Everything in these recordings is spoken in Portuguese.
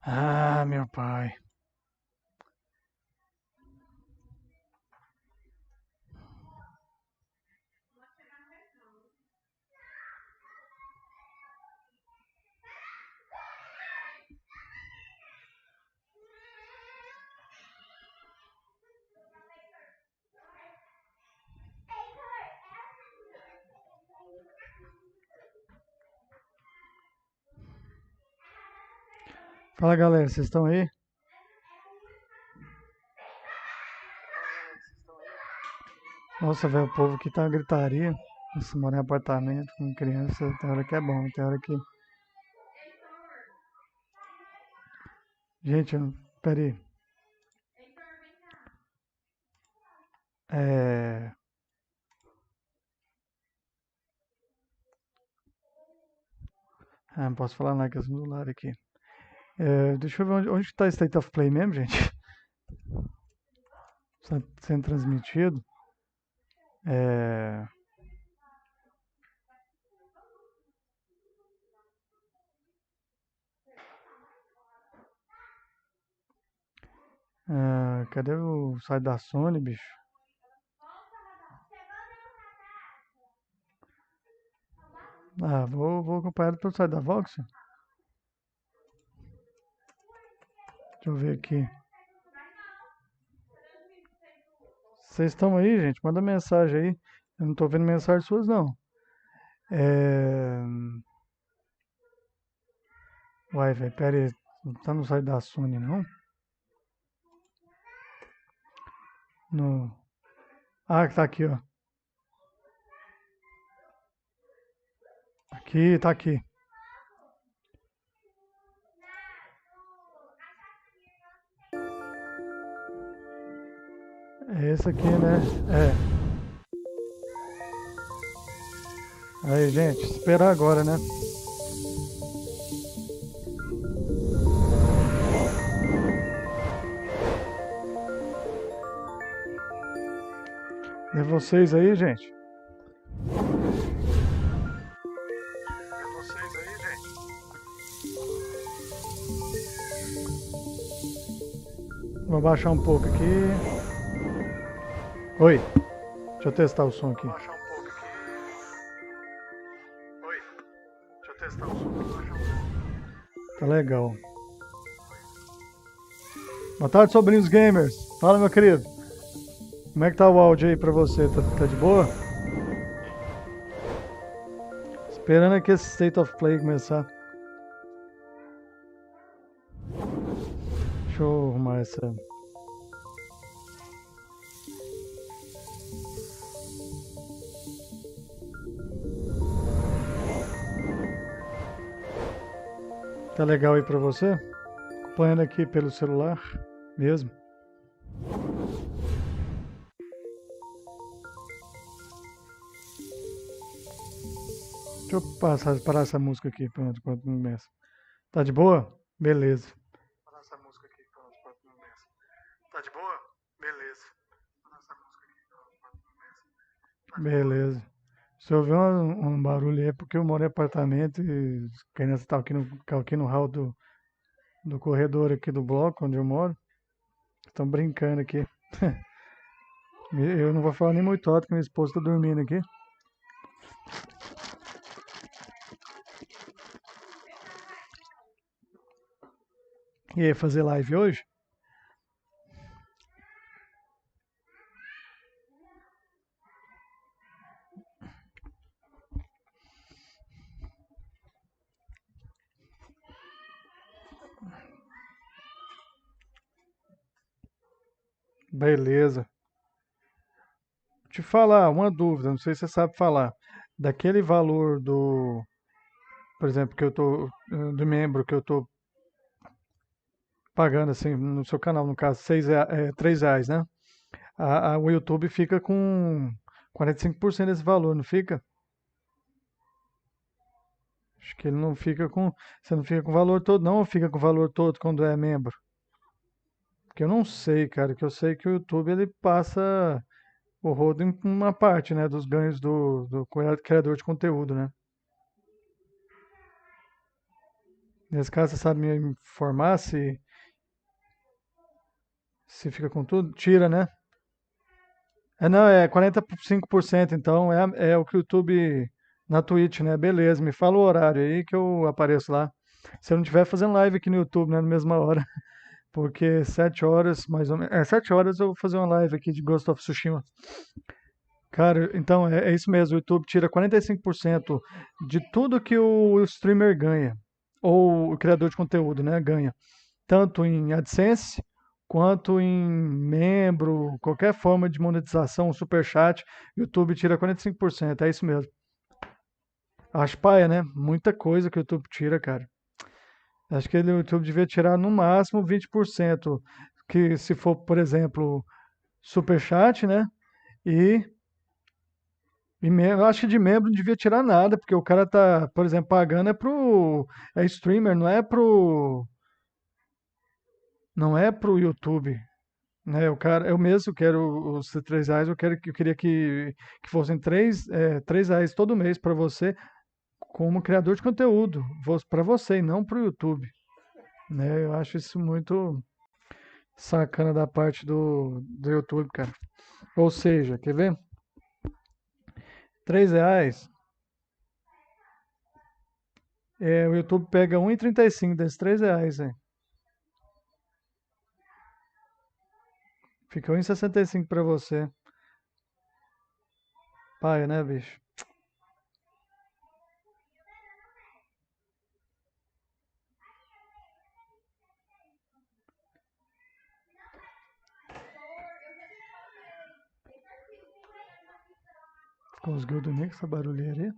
Ah, meu pai. Fala, galera, vocês estão aí? Nossa, velho, o povo aqui tá uma gritaria. Você mora em apartamento com criança, tem hora que é bom, tem hora que. Gente, pera aí. É. Ah, não posso falar nada com esse celular aqui. Deixa eu ver onde tá State of Play mesmo, gente. Está sendo transmitido. É. Cadê o site da Sony, bicho? Ah, vou acompanhar pelo site da Vox. Deixa eu ver aqui. Vocês estão aí, gente? Manda mensagem aí. Eu não tô vendo mensagens suas, não. É... Uai, velho, pera aí. Não tá no site da Sony, não? No... Ah, tá aqui, ó. Aqui, tá aqui. É esse aqui, né? Aí, gente, esperar agora, né? É vocês aí, gente? É vocês aí, gente? Vou baixar um pouco aqui. Oi, deixa eu testar o som aqui. Vou baixar um pouco aqui. Oi, deixa eu testar o som aqui. Tá legal. Boa tarde, sobrinhos gamers. Fala, meu querido. Como é que tá o áudio aí pra você? Tá de boa? Esperando aqui esse State of Play começar. Deixa eu arrumar essa. Tá legal aí pra você? Acompanhando aqui pelo celular mesmo. Deixa eu parar essa música aqui, pronto, enquanto não começa. Tá de boa? Beleza. Parar essa música aqui, pronto, enquanto não começa. Tá de boa? Beleza. Parar essa música aqui, pronto, enquanto não começa. Beleza. Se eu ouvir um barulho aí é porque eu moro em apartamento e as crianças estão aqui no hall do corredor aqui do bloco onde eu moro. Estão brincando aqui. Eu não vou falar nem muito alto que minha esposa tá dormindo aqui. E aí, fazer live hoje? Beleza. Te falar, uma dúvida, não sei se você sabe falar. Daquele valor por exemplo, que eu tô, do membro que eu tô pagando assim no seu canal, no caso, R$ 3, né? o YouTube fica com 45% desse valor, não fica? Acho que ele não fica com. Você não fica com o valor todo, não, ou fica com o valor todo quando é membro? Porque eu não sei, cara, que eu sei que o YouTube ele passa o rodo em uma parte, né, dos ganhos do criador de conteúdo, né? Nesse caso, você sabe me informar se fica com tudo? Tira, né? Não, é 45% então, é o que o YouTube na Twitch, né? Beleza, me fala o horário aí que eu apareço lá. Se eu não estiver fazendo live aqui no YouTube, né, na mesma hora, porque 7 horas, mais ou menos, 7 horas eu vou fazer uma live aqui de Ghost of Tsushima. Cara, então é isso mesmo, o YouTube tira 45% de tudo que o streamer ganha, ou o criador de conteúdo, né, ganha, tanto em AdSense quanto em membro, qualquer forma de monetização, superchat, YouTube tira 45%, é isso mesmo. Acho paia, né? Muita coisa que o YouTube tira, cara. Acho que o YouTube devia tirar no máximo 20%, que se for, por exemplo, superchat, né? E eu acho que de membro não devia tirar nada, porque o cara tá, por exemplo, pagando é streamer, não é pro YouTube, né? O cara, eu mesmo quero os R$ 3, eu queria que fossem R$ 3 todo mês para você, como criador de conteúdo, para você e não pro YouTube, né? Eu acho isso muito sacana da parte do YouTube, cara. Ou seja, quer ver? R$ 3, o YouTube pega 1,35 desses R$ 3, hein? Fica 1,65 pra você. Paia, né, bicho? Conseguiu dormir com essa barulheira aí?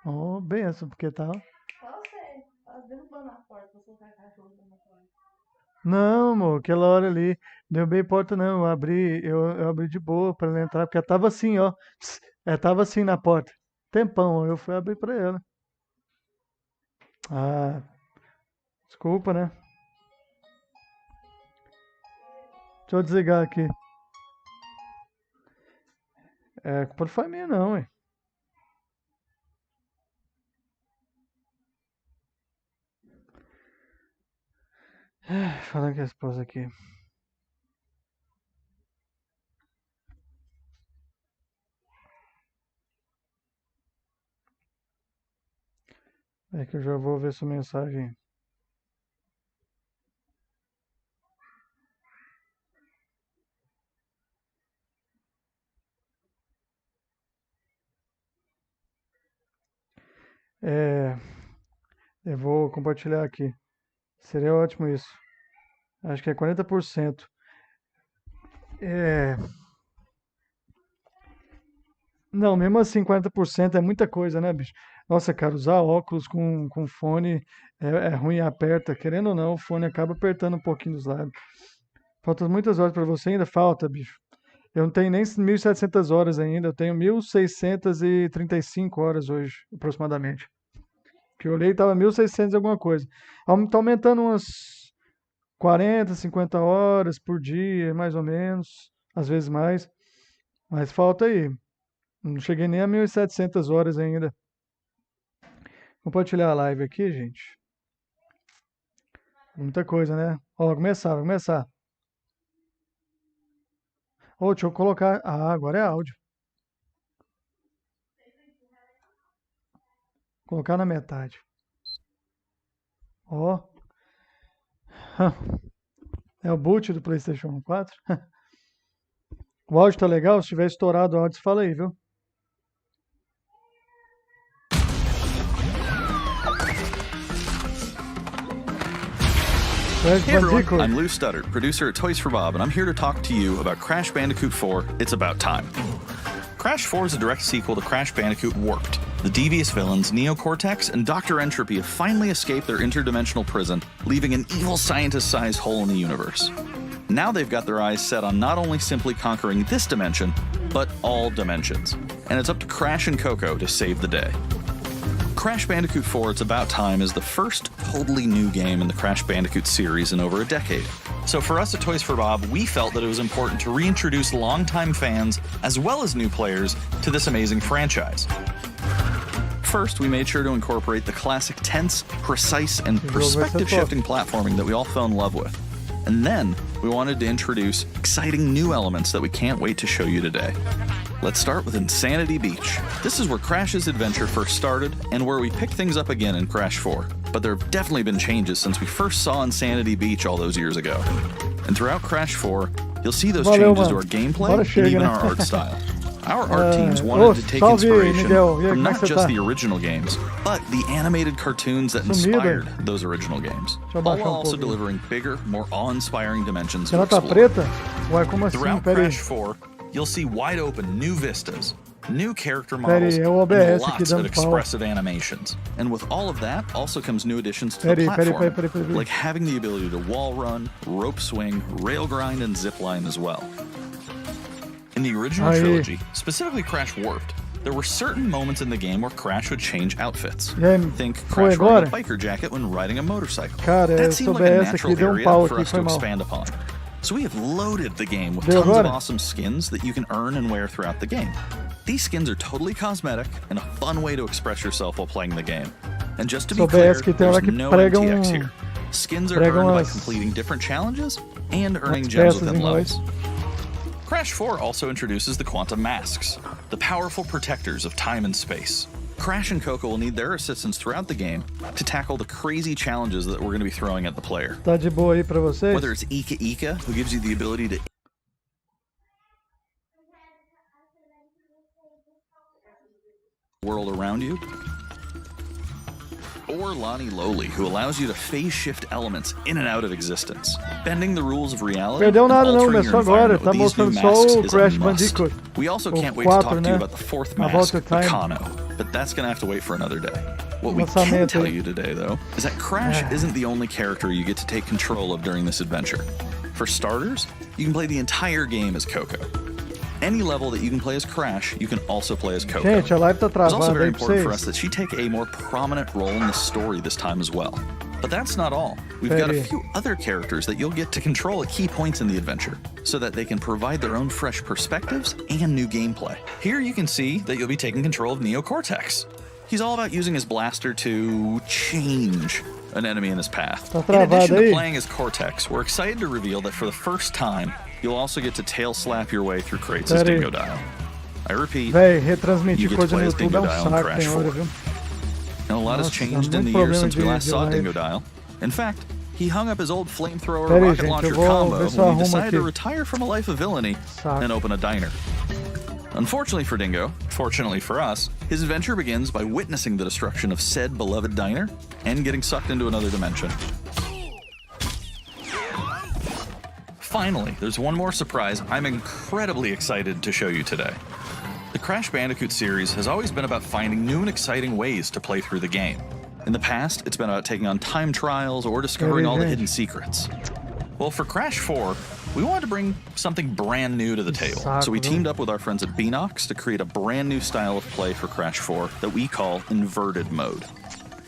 Oh, benção, porque tá. Não, amor, aquela hora ali. Derrubei a porta, não. Eu abri de boa pra ela entrar, porque ela tava assim, ó. Ela tava assim na porta. Tempão, eu fui abrir pra ela. Ah, desculpa, né? Deixa eu desligar aqui. Culpa não foi minha, não, hein? Falando com a esposa aqui. É que eu já vou ver sua mensagem. É, eu vou compartilhar aqui. Seria ótimo isso. Acho que é 40%. É, não, mesmo assim, 40% é muita coisa, né, bicho? Nossa, cara, usar óculos com fone é ruim, aperta. Querendo ou não, o fone acaba apertando um pouquinho dos lados. Faltam muitas horas pra você ainda? Falta, bicho. Eu não tenho nem 1.700 horas ainda, eu tenho 1.635 horas hoje, aproximadamente. Que eu olhei e tava 1.600 e alguma coisa. Tá aumentando umas 40, 50 horas por dia, mais ou menos, às vezes mais. Mas falta aí. Não cheguei nem a 1.700 horas ainda. Compartilhar a live aqui, gente. Muita coisa, né? Ó, vai começar. Ô, deixa eu colocar. Ah, agora é áudio. Colocar na metade. Ó. É o boot do PlayStation 4. O áudio tá legal? Se tiver estourado o áudio, você fala aí, viu? Hey everyone, I'm Lou Studdard, producer at Toys for Bob, and I'm here to talk to you about Crash Bandicoot 4, It's About Time. Crash 4 is a direct sequel to Crash Bandicoot Warped. The devious villains, Neo Cortex and Dr. Entropy, have finally escaped their interdimensional prison, leaving an evil scientist-sized hole in the universe. Now they've got their eyes set on not only simply conquering this dimension, but all dimensions. And it's up to Crash and Coco to save the day. Crash Bandicoot 4 It's About Time is the first totally new game in the Crash Bandicoot series in over a decade. So for us at Toys for Bob, we felt that it was important to reintroduce longtime fans, as well as new players, to this amazing franchise. First, we made sure to incorporate the classic tense, precise, and perspective-shifting platforming that we all fell in love with. And then, we wanted to introduce exciting new elements that we can't wait to show you today. Let's start with Insanity Beach. This is where Crash's adventure first started, and where we picked things up again in Crash 4. But there have definitely been changes since we first saw Insanity Beach all those years ago. And throughout Crash 4, you'll see those changes to our gameplay and even our art style. Our art teams wanted to take inspiration from not just the original games, but the animated cartoons that inspired those original games, all while also delivering bigger, more awe-inspiring dimensions to explore. Throughout Crash 4, you'll see wide-open new vistas, new character models, and lots of expressive animations. And with all of that, also comes new additions to the platform, like having the ability to wall run, rope swing, rail grind, and zipline as well. In the original trilogy, specifically Crash Warped, there were certain moments in the game where Crash would change outfits. Think Crash wearing a biker jacket when riding a motorcycle. That seemed like a natural area for us to expand upon. So we have loaded the game with tons of awesome skins that you can earn and wear throughout the game. These skins are totally cosmetic and a fun way to express yourself while playing the game. And just to be clear, there's no MTX here. Skins are earned by completing different challenges and earning gems within levels. Crash 4 also introduces the Quantum Masks, the powerful protectors of time and space. Crash and Coco will need their assistance throughout the game to tackle the crazy challenges that we're going to be throwing at the player. Whether it's Ika Ika, who gives you the ability to world around you, or Lonnie Lowly, who allows you to phase shift elements in and out of existence. Bending the rules of reality and altering your environment with these new masks is a must. We also can't wait to talk to you about the fourth mask, the Kano, but that's going to have to wait for another day. What we can tell you today, though, is that Crash isn't the only character you get to take control of during this adventure. For starters, you can play the entire game as Coco. Any level that you can play as Crash, you can also play as Coco. It's also very important for us that she take a more prominent role in the story this time as well. But that's not all. We've got a few other characters that you'll get to control at key points in the adventure, so that they can provide their own fresh perspectives and new gameplay. Here you can see that you'll be taking control of Neo Cortex. He's all about using his blaster to change an enemy in his path. In addition to playing as Cortex, we're excited to reveal that for the first time, you'll also get to tail slap your way through crates as Dingo Dial. I repeat, you get to play as Dingo Dial in Crash 4. And a lot has changed in the years since we last saw Dingo Dial. In fact, he hung up his old flamethrower rocket launcher combo when he decided to retire from a life of villainy and open a diner. Unfortunately for Dingo, fortunately for us, his adventure begins by witnessing the destruction of said beloved diner and getting sucked into another dimension. Finally, there's one more surprise I'm incredibly excited to show you today. The Crash Bandicoot series has always been about finding new and exciting ways to play through the game. In the past, it's been about taking on time trials or discovering all the hidden secrets. Well, for Crash 4, we wanted to bring something brand new to the table. So we teamed up with our friends at Beanox to create a brand new style of play for Crash 4 that we call Inverted Mode.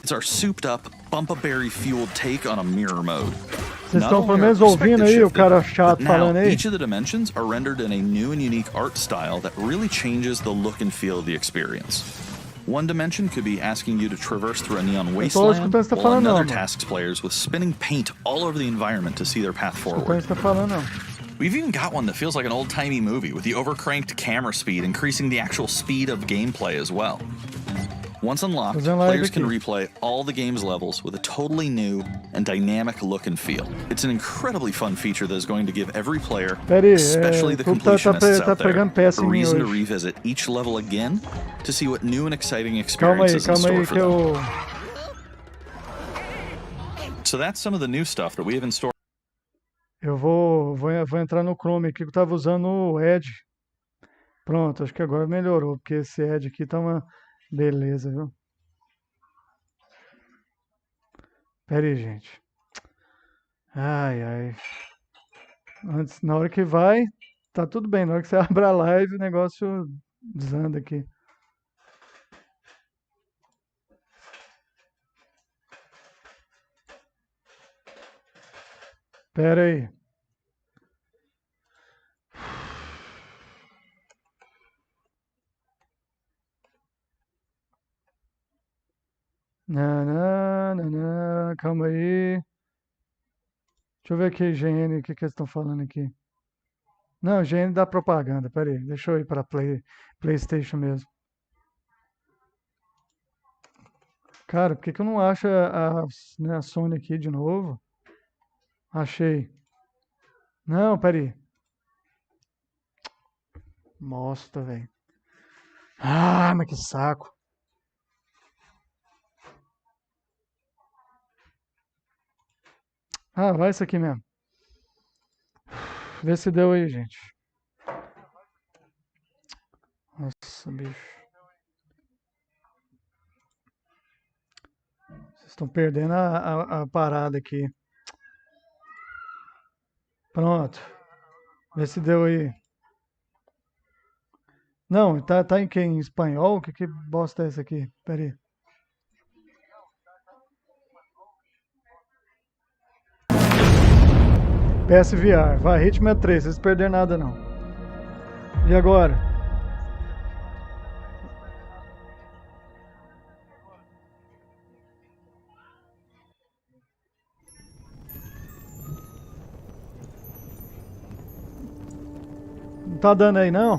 It's our souped-up, bumpa-berry-fueled take on a mirror mode. Vocês estão pelo menos ouvindo aí o cara chato falando aí? Each of the dimensions are rendered in a new and unique art style that really changes the look and feel of the experience. One dimension could be asking you to traverse through a neon wasteland, while another tasks players with spinning paint all over the environment to see their path forward. We've even got one that feels like an old-timey movie, with the overcranked camera speed increasing the actual speed of gameplay as well. Once unlocked, players can replay all the game's levels with a totally new and dynamic look and feel. It's an incredibly fun feature that is going to give every player, especially the completionists out there, a reason to revisit each level again to see what new and exciting experiences in store for them. So that's some of the new stuff that we have in store. Eu vou entrar no Chrome aqui, que eu tava usando o Edge. Pronto, acho que agora melhorou, porque esse Edge aqui tá uma beleza, viu? Pera aí, gente. Ai, ai. Antes, na hora que vai, tá tudo bem. Na hora que você abre a live, o negócio desanda aqui. Pera aí. Nanã, calma aí. Deixa eu ver aqui, GN, o que que eles estão falando aqui. Não, GN dá propaganda, pera aí. Deixa eu ir para PlayStation mesmo. Cara, por que que eu não acho a Sony aqui de novo? Achei. Não, pera aí. Mostra, velho. Ah, mas que saco. Ah, vai isso aqui mesmo. Vê se deu aí, gente. Nossa, bicho. Vocês estão perdendo a parada aqui. Pronto. Vê se deu aí. Não, tá em que? Em espanhol? Que bosta é essa aqui? Pera aí. PSVR. Vai, ritmo é 3. Vocês perderam nada, não. E agora? Não tá dando aí, não?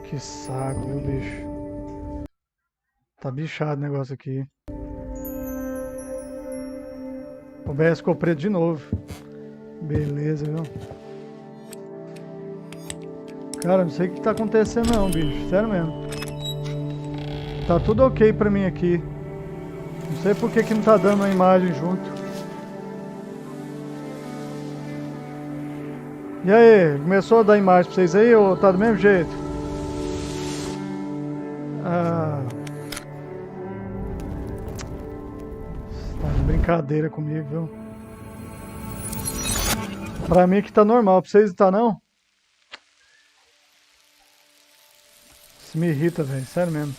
Que saco, viu, bicho? Tá bichado o negócio aqui. O OBS ficou preto de novo. Beleza, viu? Cara, não sei o que tá acontecendo não, bicho. Sério mesmo. Tá tudo ok pra mim aqui. Não sei por que não tá dando a imagem junto. E aí, começou a dar imagem pra vocês aí ou tá do mesmo jeito? Ah... Tá de brincadeira comigo, viu? Pra mim que tá normal, pra vocês tá não? Isso me irrita, velho, sério mesmo.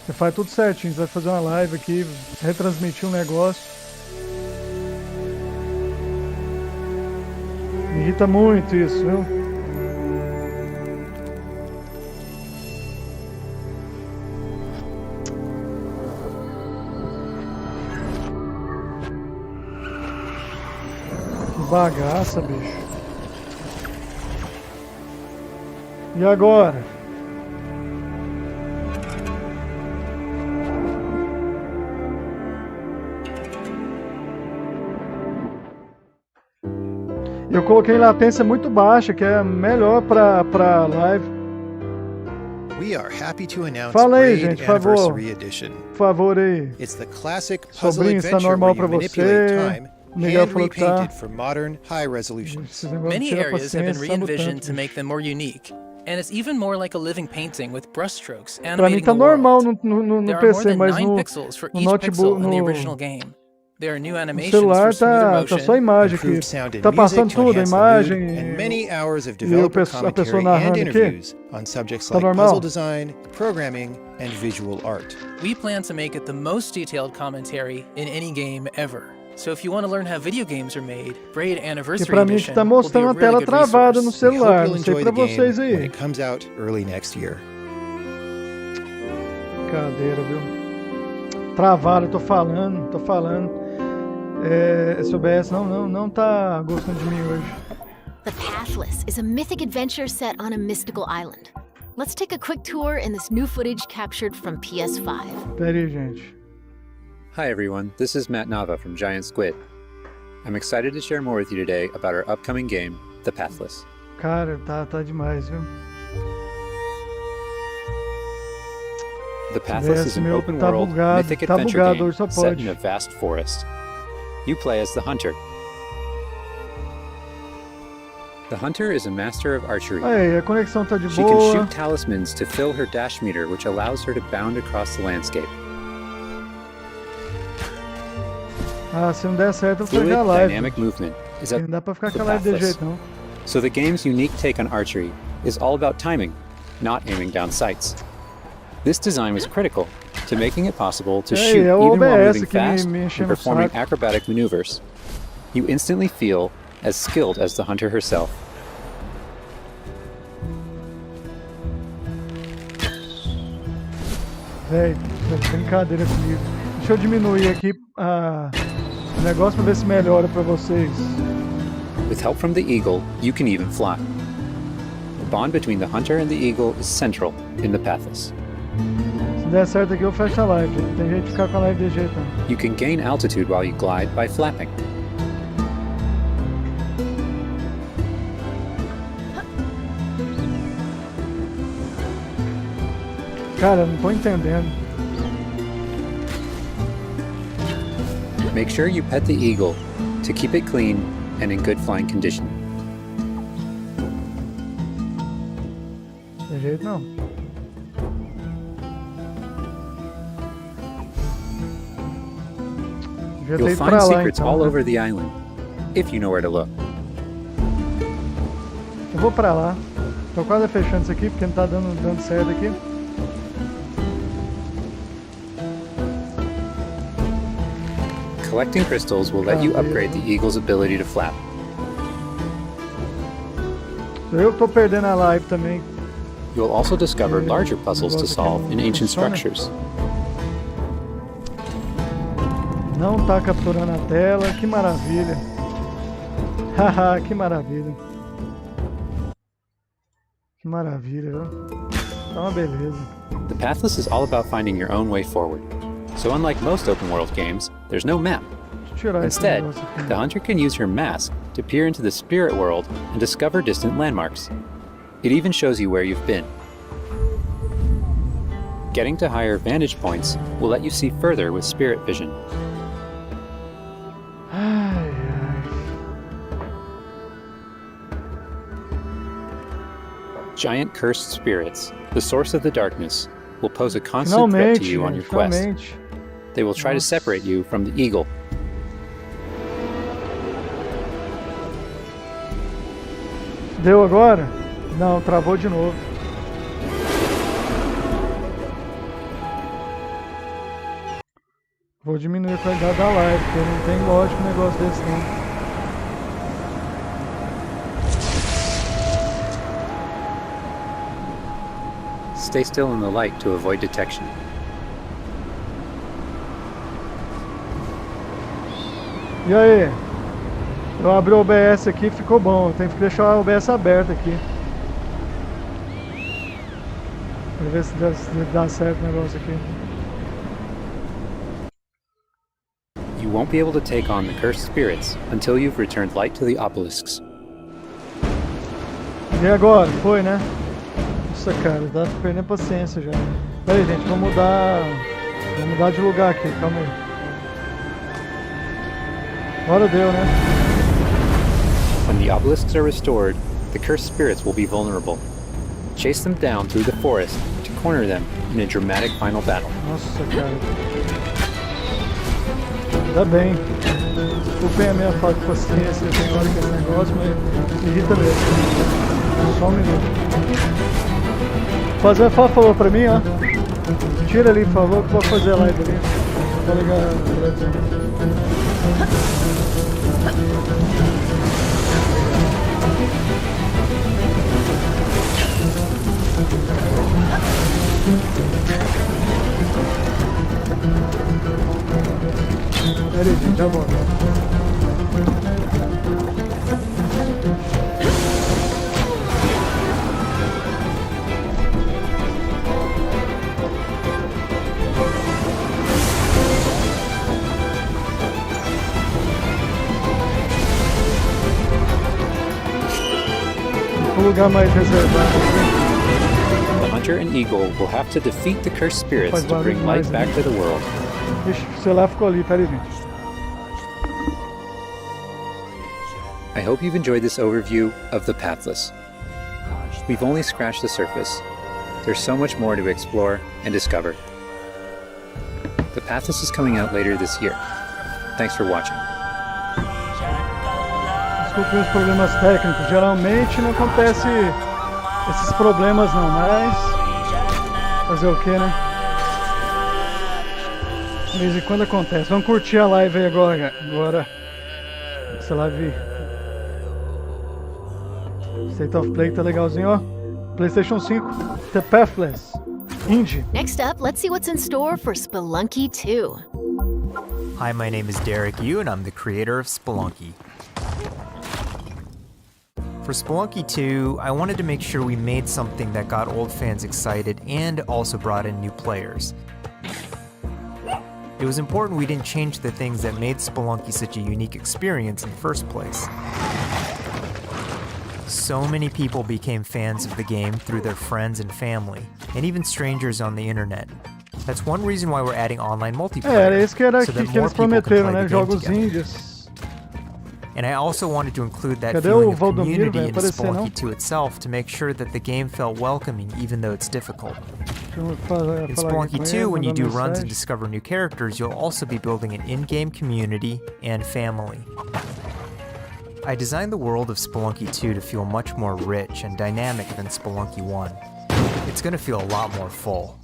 Você faz tudo certinho, você vai fazer uma live aqui, retransmitir um negócio. Me irrita muito isso, viu? Que bagaça, bicho. E agora? Eu coloquei latência muito baixa, que é melhor pra live. We are happy to announce Fala aí, Braid gente, por favor. Anniversary Edition. Por favor aí. It's the classic puzzle Sobrinho, está adventure normal where pra you manipulate você. time, Miguel hand falou que tá. repainted for modern high resolutions. Esse negócio Many tira a areas have been paciência, sabe o re-envisioned tanto, to make bicho. them more unique, and it's even more like a living painting with brushstrokes Pra mim animating tá the normal world. no There are more PC, than mas 9 pixels for no each pixel notebook, in the no original game. There are new no animations celular for smoother tá só motion. imagem aqui. Improved sound and Tá passando music to tudo, a enhance the mood, imagem and many hours of e developer a pessoa commentary and narrando aqui. interviews on subjects Tá like normal? puzzle design, programming, and visual art. We plan to make it the most detailed commentary in any game ever. So if you want to learn how video games are made, Braid Que Anniversary pra mim que Edition tá will be a mostrando a really tela good travada no resource. We hope celular. you'll Não sei enjoy pra the game vocês when aí. it comes out early next year. Brincadeira, viu? Travado, tô falando. Esse OBS não tá gostando de mim hoje. The Pathless is a mythic adventure set on a mystical island. Let's take a quick tour in this new footage captured from PS5. Pera aí, gente. Hi everyone, this is Matt Nava from Giant Squid. I'm excited to share more with you today about our upcoming game, The Pathless. Cara, tá demais, viu? The Pathless is an meu open tá world, bugado, mythic tá adventure bugado, game hoje só set pode. in a vast forest. You play as the Hunter. The Hunter is a master of archery. Aí, a conexão tá de She can boa. shoot talismans to fill her dash meter, which allows her to bound across the landscape. Ah, se não der certo, eu vou Fluid, fazer a live. dynamic movement is Não at dá pra ficar the com a live desse pathless. jeito, não. So the game's unique take on archery is all about timing, not aiming down sights. This design was critical to making it possible to shoot é o even while OBS moving que fast me and enchendo o performing saco. acrobatic maneuvers. You instantly feel as skilled as the hunter herself. Véi, tá de brincadeira comigo. Deixa eu diminuir aqui o negócio pra ver se melhora pra vocês. With help from the eagle, you can even fly. The bond between the hunter and the eagle is central in the pathless. Se der certo aqui, eu fecho a live. Não tem jeito de ficar com a live desse jeito, não. You can gain altitude while you glide by flapping. Cara, não tô entendendo. Make sure you pet the eagle to keep it clean and in good flying condition. Tem jeito não. Devia ter You'll ido find pra lá, secrets então, all né? over the island, if you know where to look. Eu vou pra lá. Tô quase fechando isso aqui porque não tá dando certo aqui. Collecting crystals will let you upgrade the eagle's ability to flap. Eu tô perdendo a live também. You'll also discover larger puzzles to solve in ancient structures. Não tá capturando a tela, que maravilha. Haha, que maravilha. Que maravilha, viu? Tá uma beleza. The Pathless is all about finding your own way forward. So unlike most open world games, there's no map. Deixa eu tirar esse Instead, negócio aqui. the hunter can use her mask to peer into the spirit world and discover distant landmarks. It even shows you where you've been. Getting to higher vantage points will let you see further with spirit vision. Ai, ai. Giant cursed spirits, the source of the darkness, will pose a constant threat to Finalmente, you on your quest. finalmente. They will try to separate you from the eagle. Deu agora? Não, travou de novo. Vou diminuir a qualidade da live, porque não tem lógica um negócio desse não. Stay still in the light to avoid detection. E aí? Eu abri o OBS aqui, ficou bom. Eu tenho que deixar o OBS aberto aqui. Pra ver se dá certo o negócio aqui. You won't be able to take on the cursed spirits until you've returned light to the obelisks. E agora? Foi, né? Nossa, cara, tá perdendo paciência já. Pera aí, gente, vamos mudar de lugar aqui, calma aí. Agora deu, né? When the obelisks are restored, the cursed spirits will be vulnerable. Chase them down through the forest to corner them in a dramatic final battle. Nossa, cara. Ainda bem. Desculpem a minha falta de paciência, eu tenho hora que esse negócio, mas me irrita mesmo. Só um minuto. Fazer, falou pra mim, ó. Tira ali, por favor, que eu vou fazer a live ali. Vou ligar a televisão. Pera aí, gente, já volto. Um lugar mais reservado. The hunter and eagle will have to defeat the cursed spirits to bring light back to the world. Ixi, o celular ficou ali, pera aí, gente. I hope you've enjoyed this overview of the Pathless. We've only scratched the surface. There's so much more to explore and discover. The Pathless is coming out later this year. Thanks for watching. desculpem os problemas técnicos. Geralmente não acontece esses problemas não, mas fazer o que, né? De vez em quando acontece. Vamos curtir a live aí agora. Essa live State of Play tá legalzinho, ó. PlayStation 5, The Pathless, Indie. Next up, let's see what's in store for Spelunky 2. Hi, my name is Derek Yu, and I'm the creator of Spelunky. For Spelunky 2, I wanted to make sure we made something that got old fans excited and also brought in new players. It was important we didn't change the things that made Spelunky such a unique experience in the first place. So many people became fans of the game through their friends and family, and even strangers on the internet. That's one reason why we're adding online multiplayer, Era isso que era so que that more eles people can prometeram, play né? the game Jogos together. indies. And I also wanted to include that Cadê feeling o of Valdomiro? community Vai in aparecer, não? Spelunky 2 itself to make sure that the game felt welcoming even though it's difficult. Deixa eu falar In aqui Spelunky com 2, ele, when you mandar do runs mensagem. and discover new characters, you'll also be building an in-game community and family. I designed the world of Spelunky 2 to feel much more rich and dynamic than Spelunky 1. It's going to feel a lot more full.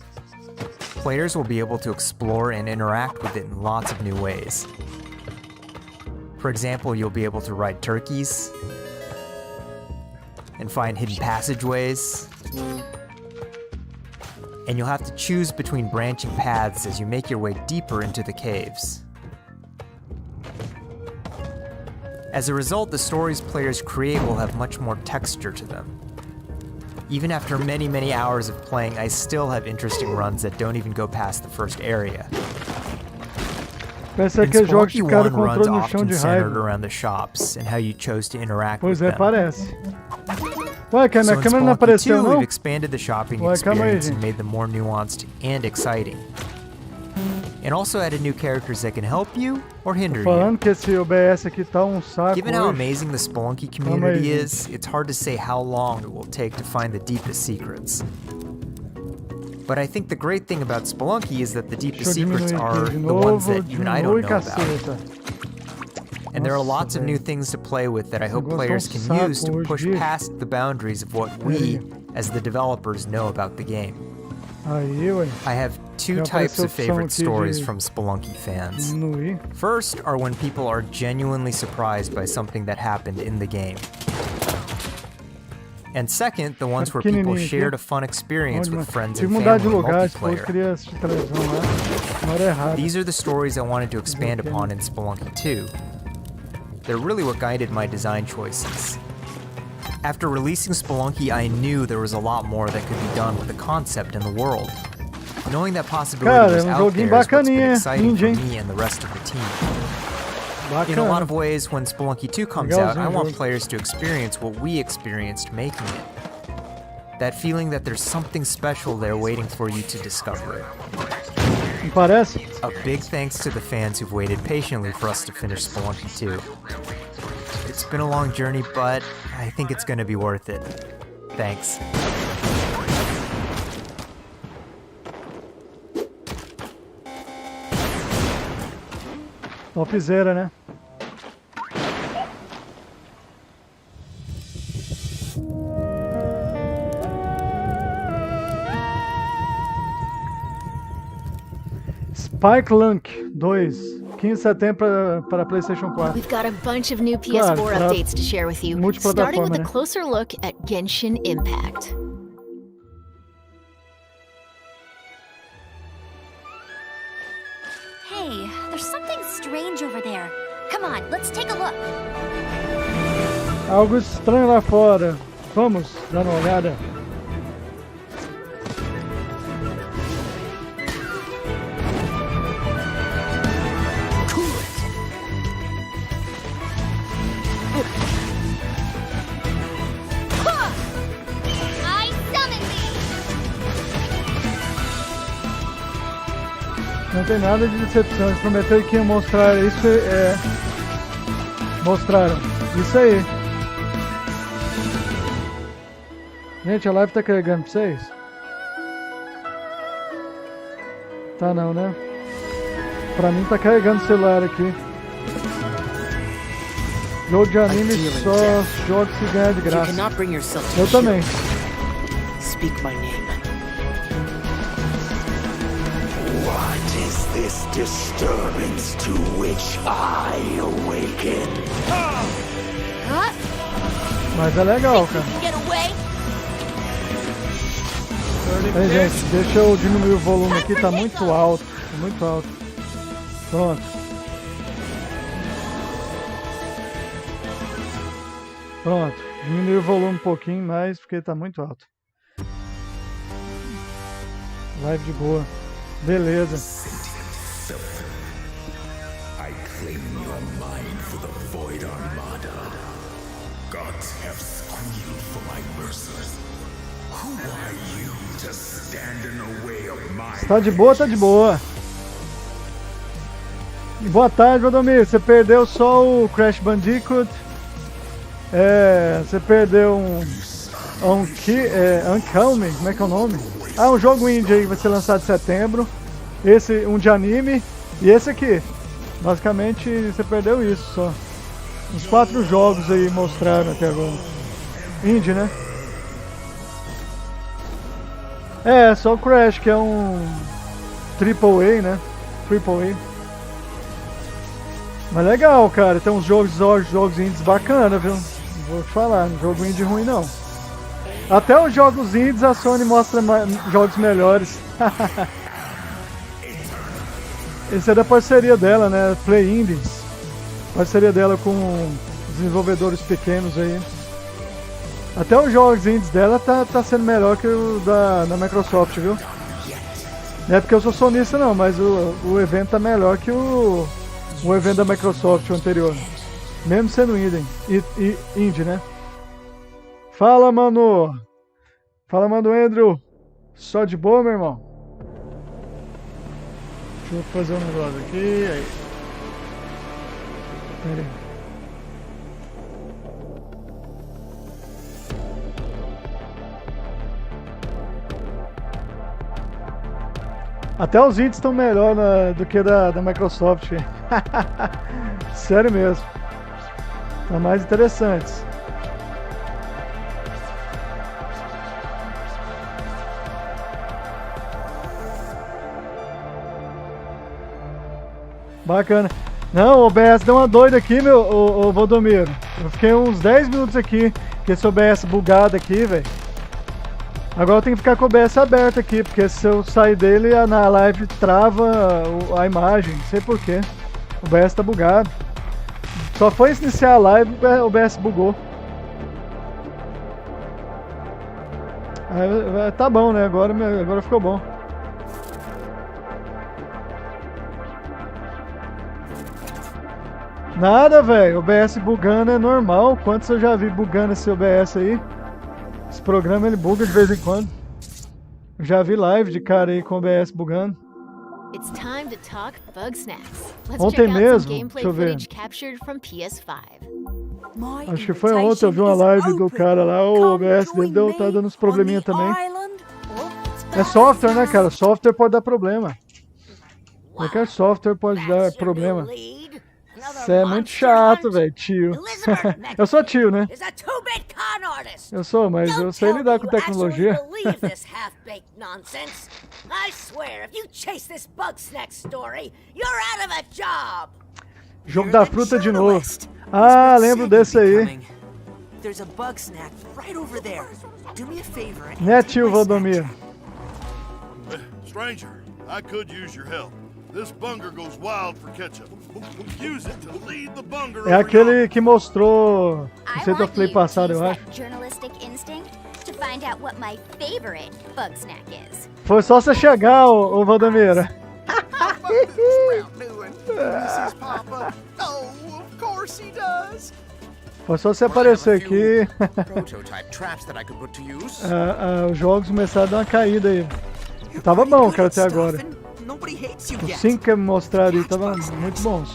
Players will be able to explore and interact with it in lots of new ways. For example, you'll be able to ride turkeys and find hidden passageways. And you'll have to choose between branching paths as you make your way deeper into the caves. As a result, the stories players create will have much more texture to them. Even after many, many hours of playing, I still have interesting runs that don't even go past the first area. Parece In aqueles jogos Spelunky que ficaram 1 com o runs controle no chão often de centered raiva. around the shops and how you chose to interact Pois with é, them. parece. Ué, que a So minha in câmera não Spelunky 2, apareceu, não? we've expanded the shopping Ué, calma aí, experience and gente. made them more nuanced and exciting. And also added new characters that can help you or hinder you. Falando que esse OBS aqui tá um saco Given how hoje. amazing the Spelunky community Amazing. is, it's hard to say how long it will take to find the deepest secrets. But I think the great thing about Spelunky is that the Deixa deepest eu secrets diminuir are aqui de the ones novo, that even I diminui don't know about. caceta. And there are Nossa, lots of new velho. things to play with that I hope negócio players tá um can saco use to hoje, push bicho. past the boundaries of what we, as the developers, know about the game. Aí, ué. I have two Já types apareceu of a opção favorite aqui stories de from Spelunky fans. Diminuir. First are when people are genuinely surprised by something that happened in the game. And second, the ones where people Pequenininho aqui. shared a fun experience Onde, with mano? friends Tive and que mudar de family lugar, esse povo multiplayer. queria assistir televisão lá. Na hora errada. These are the stories I wanted to expand Okay. upon in Spelunky 2. They're really what guided my design choices. After releasing Spelunky, I knew there was a lot more that could be done with the concept and the world. Knowing that possibility Cara, was é um out joguinho there is what's been bacaninha, exciting for indie, hein? me and the rest of the team. In a Bacana. lot of ways, when Spelunky 2 comes out, I Legalzinho o want jogo. players to experience what we experienced making it. That feeling that there's something special there waiting for you to discover it. Não parece? A big thanks to the fans who've waited patiently for us to finish Spelunky 2. It's been a long journey, but I think it's gonna be worth it. Thanks. Topzera, né? Spike Lunk 2, 15 de setembro para PlayStation 4. We've got a bunch of new PS4 Claro, pra updates to share with you, multiplataforma, starting with a né? closer look at Genshin Impact. Hey, there's something strange over there. Come on, let's take a look. Algo estranho lá fora. Vamos dar uma olhada. I summon thee! Não tem nada de decepção. Eles prometeram que iam mostrar isso. Mostraram. Isso aí. Gente, a live tá carregando pra vocês? Tá não, né? Pra mim tá carregando o celular aqui. Jogo de anime só jogo se ganhar de graça. Eu também. Speak my name. What is this disturbance to which I awaken? Mas é legal, cara. Aí, gente, deixa eu diminuir o volume aqui, tá muito alto. Tá muito alto. Pronto. Pronto. Diminui o volume um pouquinho mais, porque tá muito alto. Live de boa. Beleza. I claim your mind for the Void Armada. Gods have squealed for my mercy. Who are you to stand in the way of my... Tá de boa, tá de boa. Boa tarde, Valdomiro. Você perdeu só o Crash Bandicoot. Você perdeu Uncalme, como é que é o nome? Ah, um jogo indie aí que vai ser lançado em setembro. Esse, um de anime. E esse aqui. Basicamente, você perdeu isso só. Uns 4 jogos aí mostraram até agora. Indie, né? Só o Crash, que é um AAA, né? AAA. Mas legal, cara. Tem uns jogos indies bacanas, viu? Não vou te falar, não jogo indie ruim não. Até os jogos indies a Sony mostra jogos melhores. Esse é da parceria dela, né? Play Indies. Parceria dela com desenvolvedores pequenos aí. Até os jogos indies dela tá sendo melhor que o da Microsoft, viu? Não é porque eu sou sonista não, mas o evento tá melhor que o evento da Microsoft, o anterior. Mesmo sendo indie, né? Fala, mano! Fala, mano, Andrew! Só de boa, meu irmão? Deixa eu fazer um negócio aqui. Aí. Pera aí. Até os indies estão melhor do que da Microsoft. Sério mesmo. Tá mais interessantes. Bacana. Não, o OBS deu uma doida aqui, ô Valdomiro. Eu fiquei uns 10 minutos aqui, com esse OBS bugado aqui, velho. Agora eu tenho que ficar com o OBS aberto aqui, porque se eu sair dele, na live trava a imagem, não sei porquê. O OBS tá bugado. Só foi iniciar a live, o OBS bugou. Tá bom, né? Agora ficou bom. Nada, velho. OBS bugando é normal. Quantos eu já vi bugando esse OBS aí? Esse programa ele buga de vez em quando. Eu já vi live de cara aí com OBS bugando. Ontem mesmo, deixa eu ver. Acho que foi ontem, eu vi uma live do cara lá, o OBS dele tá dando uns probleminha também. É software, né, cara? Software pode dar problema. Qualquer software pode dar problema. Você é muito chato, velho, tio. Eu sou tio, né? Eu sou, mas eu sei lidar com tecnologia. Jogo da fruta de novo. Ah, lembro desse aí. Né, tio Valdomiro? Stranger, I could use your help. This bunger goes wild for ketchup. Use it to lead the bunger. É aquele que mostrou no State of Play passado, eu acho. Foi só você chegar, ô Valdomiro. Foi só você aparecer aqui. Os jogos começaram a dar uma caída aí. Tava bom, cara, até agora. Os 5 que mostraram aí estavam muito bons.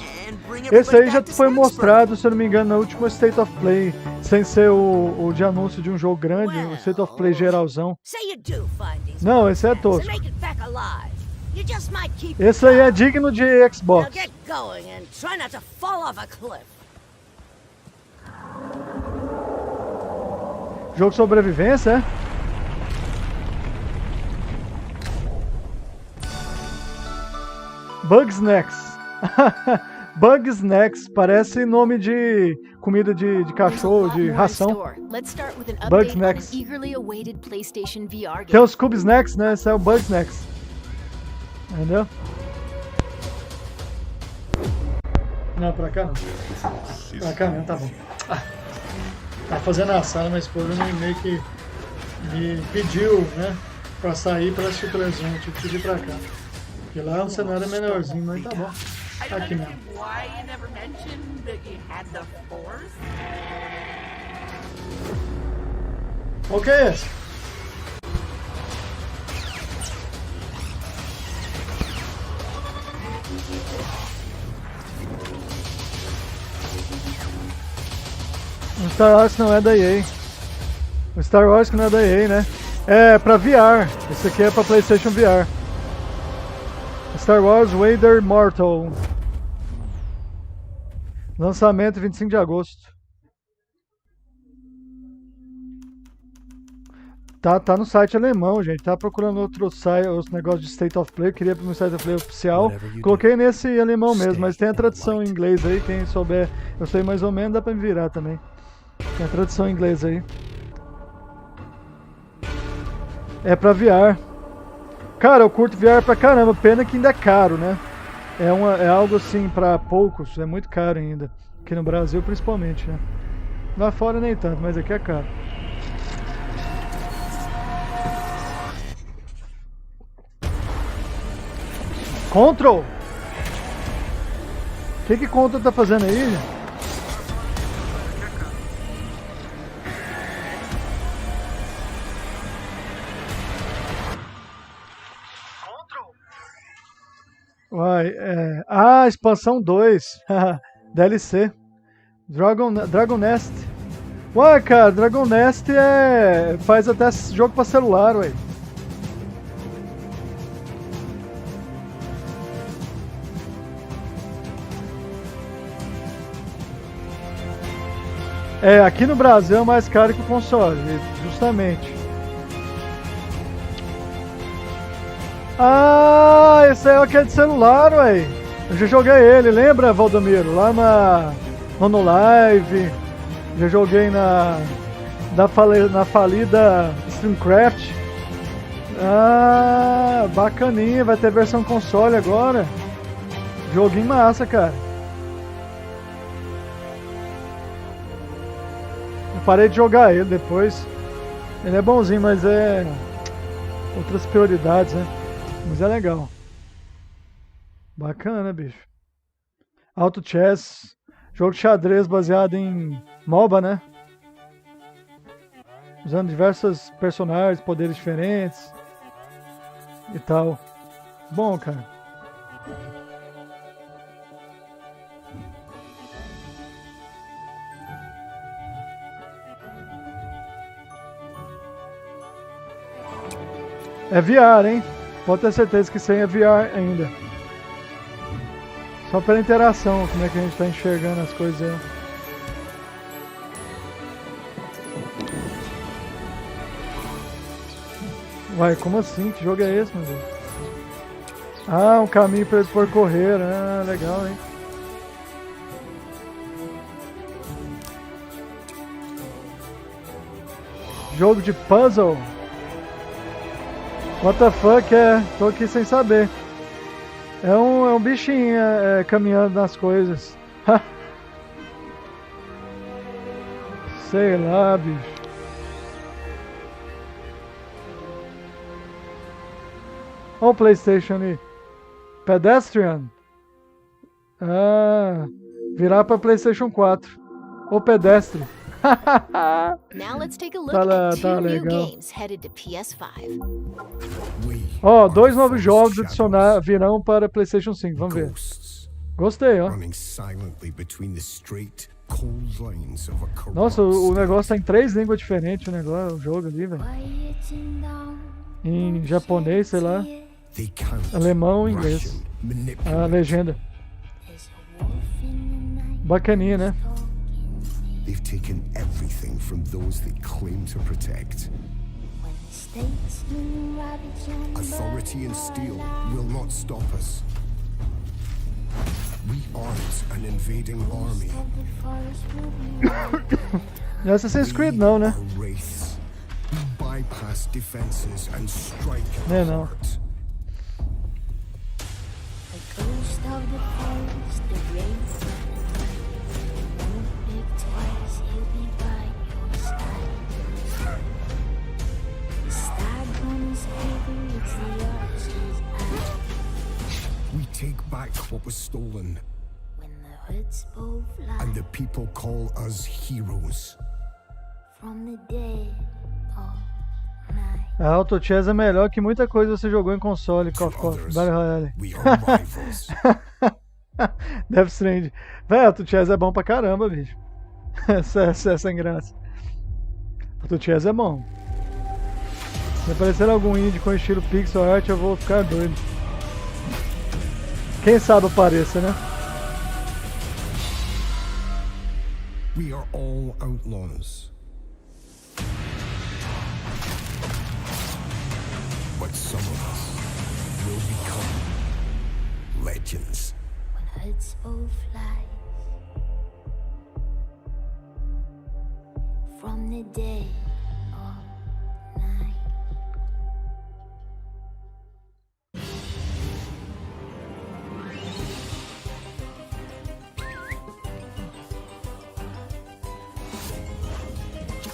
Esse aí já foi mostrado, se eu não me engano, na última State of Play, sem ser o de anúncio de um jogo grande, o State of Play geralzão. Não, esse é tosco. Esse aí é digno de Xbox. Jogo de sobrevivência, é? Bugsnax. Bugsnax parece nome de comida de cachorro, de ração. Bugsnax. Tem os Cube Snacks, né? Esse é o Bugsnax. Entendeu? Não, pra cá não. Pra cá não, tá bom. Tá fazendo a sala, minha esposa meio que me pediu, né? Pra sair pra assistir o televisão. Tive que pedir pra cá. Porque lá é um cenário menorzinho, mas tá bom. Tá aqui mesmo. O que é esse? O Star Wars não é da EA. O Star Wars que não é da EA, né? É pra VR. Esse aqui é pra PlayStation VR. Star Wars Vader Mortal. Lançamento 25 de agosto. Tá no site alemão, gente. Tá procurando outro site, os negócios de State of Play. Eu queria pro meu State of Play oficial. Coloquei nesse alemão mesmo, mas tem a tradução em inglês aí. Quem souber, eu sei mais ou menos, dá pra me virar também. Tem a tradução em inglês aí. É pra VR. Cara, eu curto VR pra caramba, pena que ainda é caro, né? É algo assim pra poucos, é muito caro ainda. Aqui no Brasil principalmente, né? Lá fora nem tanto, mas aqui é caro. Control? O que Control tá fazendo aí? Uai, expansão 2. DLC. Dragon Nest. Uai, cara, Dragon Nest faz até jogo pra celular, uai. Aqui no Brasil é mais caro que o console, justamente. Esse aí é aquele de celular, ué. Eu já joguei ele, lembra, Valdomiro? Lá no Live. Já joguei na falida Streamcraft. Bacaninha, vai ter versão console agora. Joguinho massa, cara. Eu parei de jogar ele depois. Ele é bonzinho, mas é outras prioridades, né? Mas é legal. Bacana, bicho. Auto Chess. Jogo de xadrez baseado em MOBA, né? Usando diversos personagens, poderes diferentes. E tal. Bom, cara. É VR, hein? Pode ter certeza que isso aí é VR ainda. Só pela interação, como é que a gente tá enxergando as coisas aí. Uai, como assim? Que jogo é esse, meu Deus? Um caminho pra ele percorrer. Legal, hein? Jogo de puzzle? What the fuck, tô aqui sem saber. É um bichinho caminhando nas coisas. Sei lá, bicho. Olha o PlayStation ali. Pedestrian. Virar pra PlayStation 4. O pedestre. Now let's take a look at two new games headed to PS5. Ó, 2 novos jogos virão para PlayStation 5. Vamos ver. Gostei, ó. Nossa, o negócio tá em 3 línguas diferentes, o jogo ali, velho. Em japonês, sei lá. Alemão e inglês. A legenda. Bacaninha, né? They've taken everything from those they claim to protect. Authority and steel will not stop us. We aren't an invading army. Assassin's Creed não, né? We are wraiths. We bypass defenses and strike É, não. hard. We take back what was stolen. And the people call us heroes. A Auto Chess é melhor que muita coisa que você jogou em console, Call of Duty, Battle Royale. We are rivals. Death Stranding. Véi, Auto Chess é bom pra caramba, bicho. Essa é sem graça. Auto Chess é bom. Se aparecer algum indie com estilo pixel art, eu vou ficar doido. Quem sabe apareça, né? We are all outlaws. But some of us will become legends. From the day or night.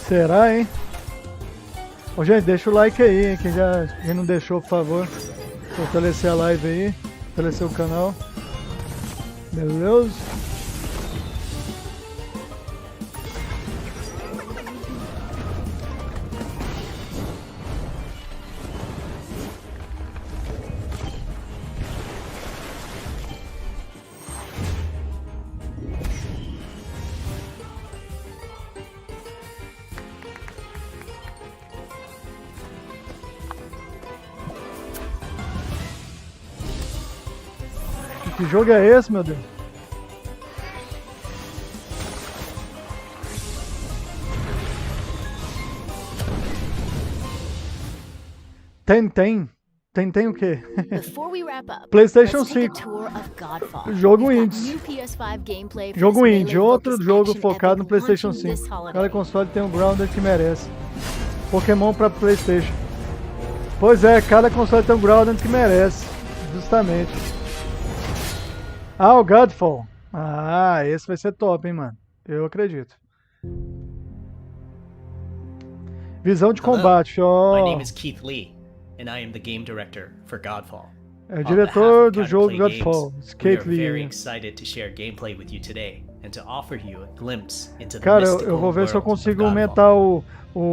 Será, hein? Ô, gente, deixa o like aí, hein? Quem não deixou, por favor. Fortalecer a live aí. Fortalecer o canal. Beleza? Que jogo é esse, meu Deus? Tem o quê? PlayStation 5. Jogo indie. Jogo indie. Outro jogo focado no PlayStation 5. Cada console tem um grounded que merece. Pokémon pra PlayStation. Pois é, cada console tem um grounded que merece. Justamente. Ah, o Godfall. Ah, esse vai ser top, hein, mano. Eu acredito. Visão de combate, ó. My name is Keith Lee, and I am the game director for Godfall. É o diretor do jogo Godfall, Keith Lee. We are very excited to share gameplay with you today and to offer you a glimpse into the Cara, mystical eu vou ver se eu world of consigo Godfall. aumentar o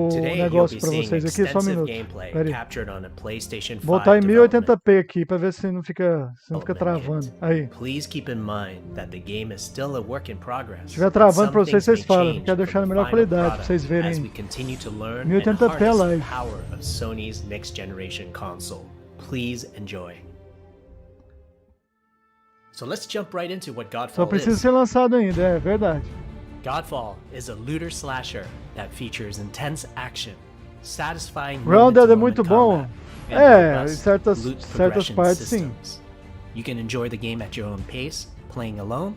Today, negócio you'll be pra seeing vocês aqui, só um extensive minuto. gameplay Pera aí. captured on a PlayStation 5 Botar em development. 1080p aqui pra ver se não fica travando. Aí. Please keep in mind that the game is still a work in progress. Se estiver travando pra vocês, Some vocês things may falam. change Quero deixar na from melhor the qualidade final pra vocês product as verem. we continue to learn 1080p and harness live. the power of Sony's next generation console. Please enjoy. So let's jump right into what Só Godfall precisa is. ser lançado ainda, é verdade. Godfall is a looter slasher that features intense action, satisfying Grounded é moment-to-moment muito bom. combat, and É, em robust certas loot progression partes sim. systems. You can enjoy the game at your own pace, playing alone,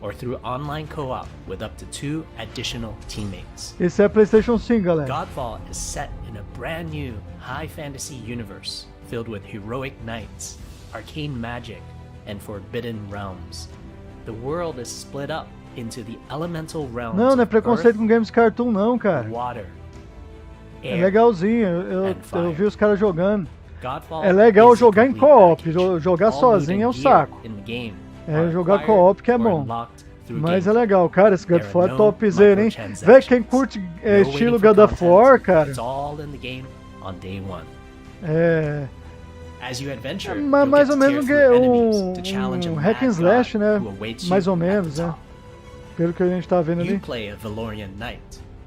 or through online co-op with up to 2 additional teammates. Esse é PlayStation 5, galera. Godfall is set in a brand new high fantasy universe filled with heroic knights, arcane magic, and forbidden realms. The world is split up into the elemental realms Não é of preconceito earth, com games cartoon não, cara. water, É air, legalzinho, and eu fire. vi os caras jogando. Godfall É legal is a jogar em complete co-op, package. jogar All sozinho é um loot and gear saco. in the game É are jogar acquired co-op que é or bom. unlocked through Mas é gameplay. legal, cara, esse There Godfall are é no topzera, hein? microtransactions. Véi, quem curte No estilo waiting for God of content. War, cara, It's all in the game on day one. é As you adventure, mais you'll ou get to menos tear through enemies to challenge a hack mad and slash, god né? who awaits you Mais ou at the menos, né? top. Pelo que a gente tá vendo You ali. play a Valorian knight,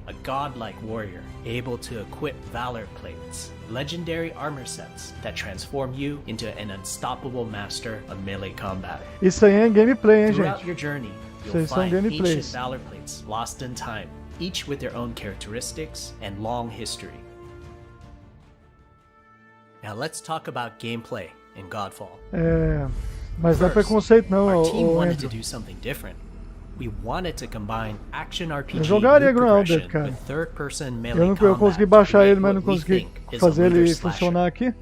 a godlike warrior able to equip valor plates, legendary armor sets that transform you into an unstoppable master of melee combat. Isso aí é gameplay, hein, Throughout gente? your journey, you'll Vocês são find ancient gameplays. valor plates lost in time, each with their own characteristics and long history. Now let's talk about gameplay in Godfall. Mas não é preconceito não, Our team wanted to Andrew. do something different. We wanted to combine action RPG Eu jogaria loot Grounded, progression cara. with third-person Eu melee não combat consegui to baixar create ele, mas não what we consegui think is a fazer ele looter slasher. funcionar aqui.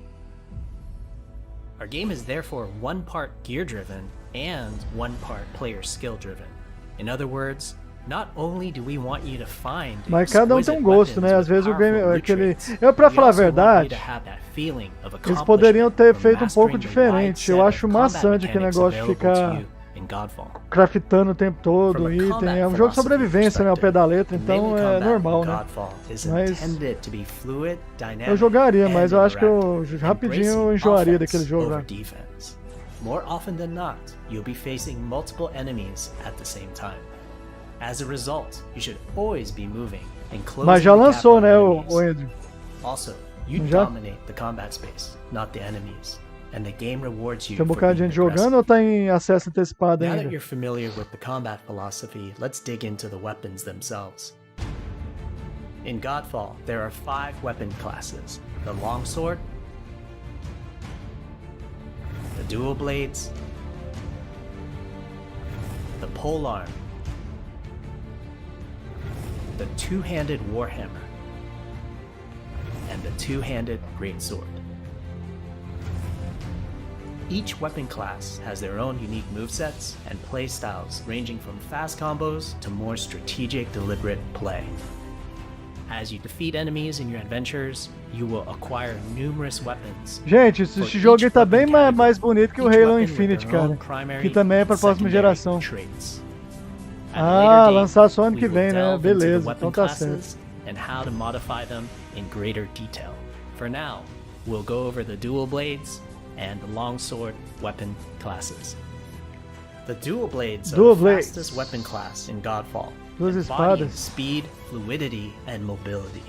Our game is therefore one part gear-driven and one part player skill-driven. In other words, not only do we want you to find Mas cada um tem um exquisite gosto, né? weapons Às vezes with o game, powerful loot aquele, traits, pra we falar a also want you verdade, to have that feeling of eles poderiam ter accomplishment from feito um pouco mastering the wide diferente. Eu set acho of combat maçante aquele mechanics negócio de available to ficar you in Godfall. craftando o tempo todo, From a item. combat É um jogo de philosophy sobrevivência, né? O pé da letra, the então melee é combat normal, in né? Godfall is Mas intended to be fluid, dynamic, eu jogaria, mas and eu acho que eu interactive, rapidinho eu embracing enjoaria offense daquele jogo over lá. defense. More often than not, you'll be facing multiple enemies at the same time. As a result, you should always be moving and closing Mas já the gap lançou, on né, enemies. o Andrew? Also, you Já? dominate the combat space, not the enemies, and the game rewards you Tem um for bocado de being gente jogando aggressive. ou tá em acesso antecipado Now that ainda? you're familiar with the combat philosophy, let's dig into the weapons themselves. In Godfall, there are 5 weapon classes: the longsword, the dual blades, the polearm, the two-handed warhammer, and the two-handed greatsword. Each weapon class has their own unique movesets and playstyles, ranging from fast combos to more strategic, deliberate play. As you defeat enemies in your adventures, you will acquire numerous weapons. Gente, For esse jogo aí each tá weapon bem category, mais bonito que o each Halo weapon with Infinite, their own cara. primary Que também é pra and próxima secondary geração. traits. At a Ah, later date, lançar só ano we que will vem, né? delve into the Beleza, weapon então tá classes certo. and how to modify them in greater detail. For now, we'll go over the dual blades and the longsword weapon classes. The dual blades Dual are the blades. fastest weapon class in Godfall, Duas embodying espadas. speed, fluidity, and mobility.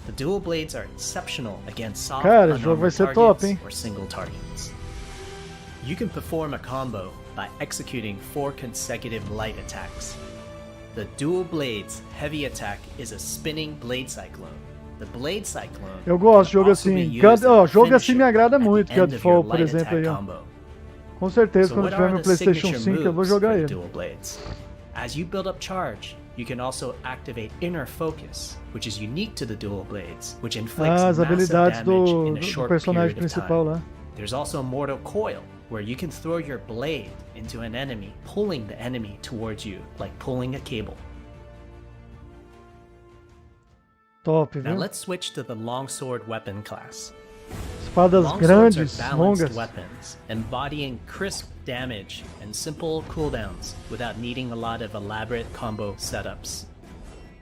The dual blades are exceptional against soft, Cara, esse jogo vai unarmored ser top, targets hein? or single targets. You can perform a combo by executing 4 consecutive light attacks. The dual blades heavy attack is a spinning blade cyclone. The blade cyclone Eu gosto de jogo can also be assim. used God, as a ó, jogo assim finisher me agrada at the muito, end of Godfall, your por light exemplo, attack aí, ó. combo. Com certeza, So quando what tiver are meu the PlayStation signature 5, eu vou moves jogar for the ele. dual blades? As you build up charge, you can also activate inner focus, which is unique to the dual blades, which inflicts Ah, as massive habilidades damage do, in a do short personagem period of principal time. lá. There's also Mortal Coil, where you can throw your blade into an enemy, pulling the enemy towards you, like pulling a cable. Top, Now viu? let's switch to the longsword weapon class. Espadas Longswords grandes, are balanced longas. weapons, embodying crisp damage and simple cooldowns without needing a lot of elaborate combo setups.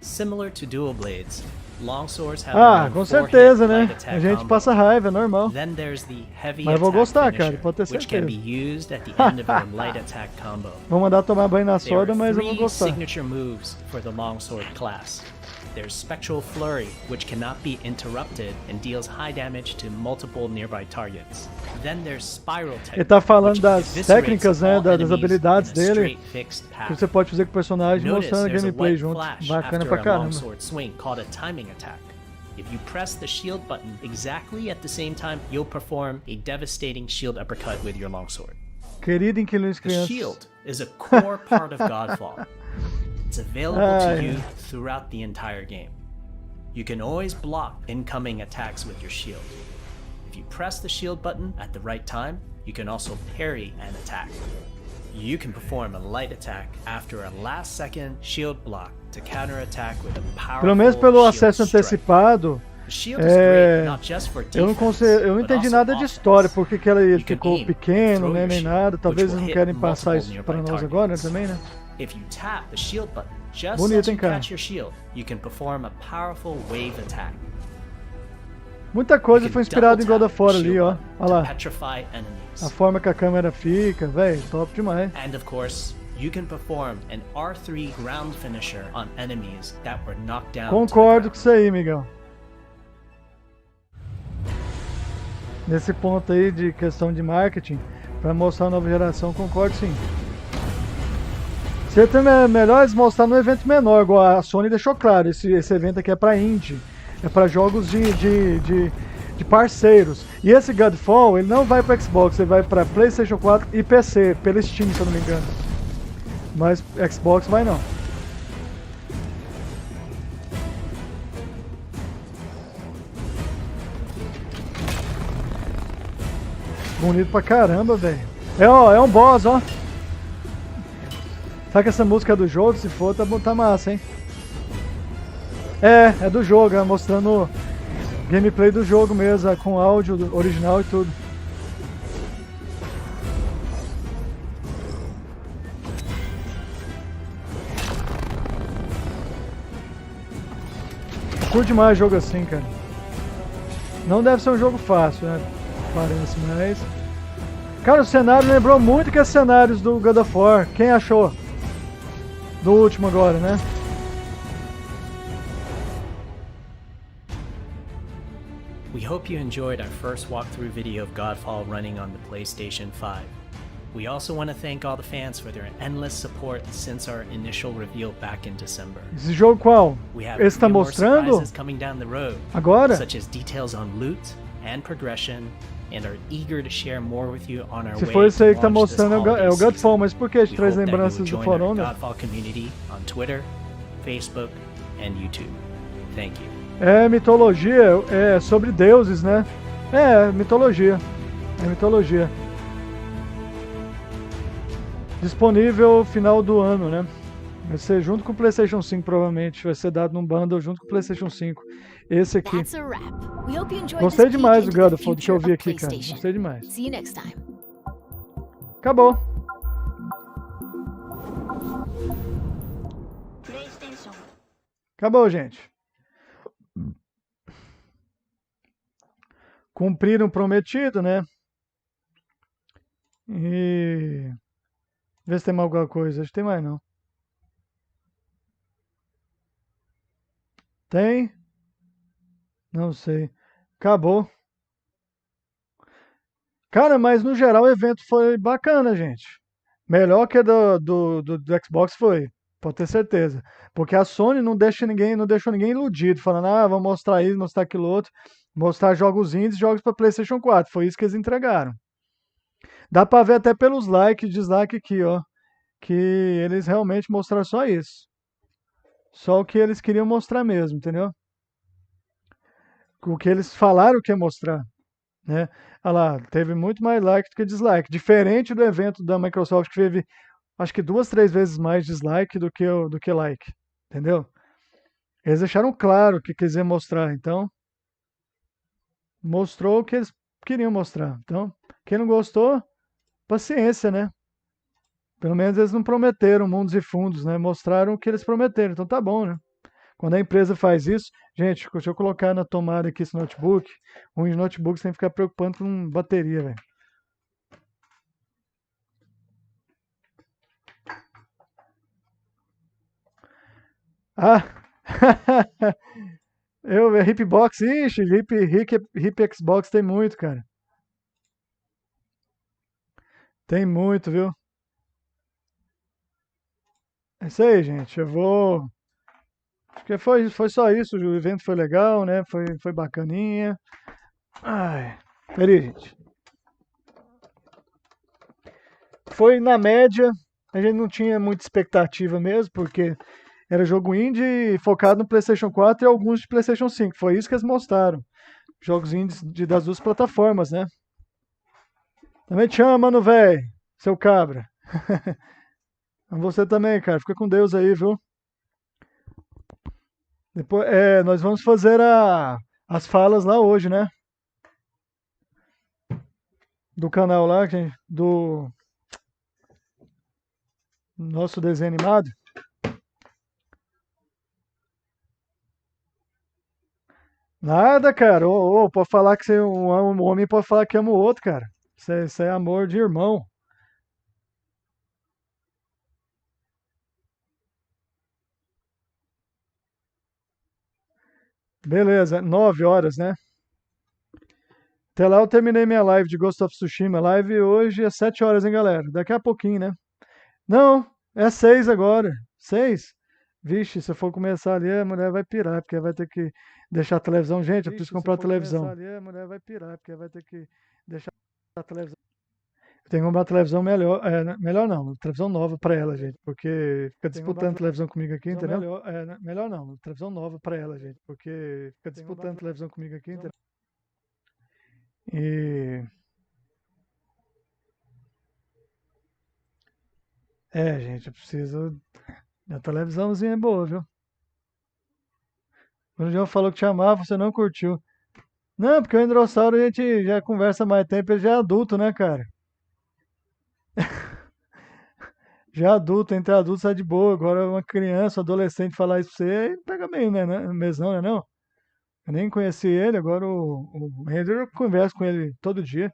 Similar to dual blades, longswords have Ah, their com own certeza, four-hit né? light attack A gente combo. passa raiva, é normal. Then there's the heavy Mas eu vou attack gostar, cara, finisher, pode ter which can be certeza. used at the end of your light attack combo. Vou mandar tomar banho na There are soda, mas eu vou 3 gostar. signature moves for the longsword class. There's Spectral Flurry, which cannot be interrupted and deals high damage to multiple nearby targets. Then there's Spiral Ele Technique, tá falando which das eviscerates técnicas, né? all Das enemies habilidades in a dele. straight, fixed Que path. você pode fazer com o personagem Notice mostrando a there's a gameplay white junto. flash Bacana after pra a caramba. longsword swing called a timing attack. If you press the shield button exactly at the same time, you'll perform a devastating shield uppercut with your longsword. Querido Inquilinos The Crianças. shield is a core part of Godfall. It's available to you throughout the entire game. You can always block incoming attacks with your shield. If you press the shield button at the right time, you can also parry an attack. You can perform a light attack after a last-second shield block to counterattack with a powerful Pelo menos pelo shield acesso strike. antecipado, The shield is great not just for eu não, defense, eu não but entendi also nada de offense. história, porque que ele You can ficou aim and pequeno, throw né, your nem shield, nada. Talvez which eles will não querem hit passar multiple isso nearby para nós targets. agora também, né? If you tap the shield button just Bonito, as you hein, cara? catch your shield, you can perform a powerful wave attack. Muita coisa You can foi inspirada em God double of War tap the ali, shield ó. button Olha to lá. petrify enemies. A forma que a câmera fica, velho, top demais. And of course, you can perform an R3 ground finisher on enemies that were knocked down. Concordo com isso aí, Miguel. Nesse ponto aí de questão de marketing, para mostrar a nova geração, concordo sim. melhor eles mostrar no evento menor, igual a Sony deixou claro, esse evento aqui é pra indie, é pra jogos de parceiros. E esse Godfall, ele não vai pra Xbox, ele vai pra PlayStation 4 e PC, pelo Steam, se eu não me engano. Mas Xbox vai não. Bonito pra caramba, velho. É um boss, ó. Será que essa música é do jogo? Se for, tá massa, hein? É do jogo, mostrando gameplay do jogo mesmo, com áudio original e tudo. Curto demais jogo assim, cara. Não deve ser um jogo fácil, né? Parece, mas... Cara, o cenário lembrou muito que os cenários do God of War. Quem achou? Do último agora, né? We hope you enjoyed our first walkthrough video of Godfall running on the PlayStation 5. We also want to thank all the fans for their endless support since our initial reveal back in December. Esse jogo qual? We have Esse tá more mostrando? surprises coming down the road, Agora? such as details on loot and progression, and are eager to share more with you on our Se way for esse aí que to tá launch this mostrando, é o holiday Godfall, season. mas por que te We traz hope that you lembranças will do join For our Honor? Godfall community on Twitter, Facebook, and YouTube. Thank you. É mitologia, é sobre deuses, né? É mitologia. É mitologia. Disponível final do ano, né? Vai ser junto com o PlayStation 5, provavelmente. Vai ser dado num bundle junto com o PlayStation 5. Esse aqui. That's a wrap. We hope you enjoyed Gostei this peek demais do into the Godfall, do que eu future vi of aqui, cara. PlayStation. Gostei demais. See you next time. Acabou. Acabou, gente. Cumpriram o prometido, né? E... Vê se tem mais alguma coisa. Acho que tem mais, não. Tem? Não sei. Acabou. Cara, mas no geral o evento foi bacana, gente. Melhor que do Xbox foi. Pode ter certeza. Porque a Sony não deixou ninguém iludido, falando, vamos mostrar isso, mostrar aquilo outro. Mostrar jogos indies e jogos para PlayStation 4. Foi isso que eles entregaram. Dá pra ver até pelos likes e dislike aqui, ó. Que eles realmente mostraram só isso. Só o que eles queriam mostrar mesmo, entendeu? O que eles falaram que ia mostrar, né? Olha lá, teve muito mais like do que dislike. Diferente do evento da Microsoft, que teve, acho que 2, 3 vezes mais dislike do que like, entendeu? Eles deixaram claro o que quiser mostrar, então mostrou o que eles queriam mostrar. Então, quem não gostou, paciência, né? Pelo menos eles não prometeram mundos e fundos, né? Mostraram o que eles prometeram, então tá bom, né? Quando a empresa faz isso, gente, deixa eu colocar na tomada aqui esse notebook. Uns notebooks tem que ficar preocupando com bateria, velho. Ah! Hipbox, ixi, hip Xbox tem muito, cara. Tem muito, viu? É isso aí, gente. Eu vou. Acho que foi só isso. O evento foi legal, né? Foi bacaninha. Ai, peraí, gente. Foi na média. A gente não tinha muita expectativa mesmo, porque era jogo indie focado no PlayStation 4 e alguns de PlayStation 5. Foi isso que eles mostraram. Jogos indies das duas plataformas, né? Também te amo, mano, velho. Seu cabra. Você também, cara. Fica com Deus aí, viu? Depois, nós vamos fazer as falas lá hoje, né? Do canal lá, do nosso desenho animado. Nada, cara. Pode falar que um homem pode falar que ama o outro, cara. Isso é amor de irmão. Beleza, 9 horas, né? Até lá eu terminei minha live de Ghost of Tsushima. Live hoje é 7 horas, hein, galera? Daqui a pouquinho, né? Não, É 6 agora. 6? Vixe, se eu for começar ali, a mulher vai pirar, porque vai ter que deixar a televisão. Gente, eu preciso comprar a televisão. Ali, a mulher vai pirar, porque vai ter que deixar a televisão. Eu tenho que comprar uma televisão melhor. Melhor não, uma televisão nova pra ela, gente. Porque fica disputando televisão comigo aqui, entendeu? Melhor não, uma televisão nova pra ela, gente. Porque fica disputando televisão comigo aqui, entendeu? E. Gente, eu preciso. A televisãozinha é boa, viu? Quando o João falou que te amava, você não curtiu. Não, porque o Endrossauro a gente já conversa mais tempo, ele já é adulto, né, cara? Já é adulto, entre adultos é de boa. Agora uma criança, um adolescente falar isso pra você, aí pega bem, né? Mesmo, né? Não? Eu nem conheci ele, agora o Andrew, eu converso com ele todo dia.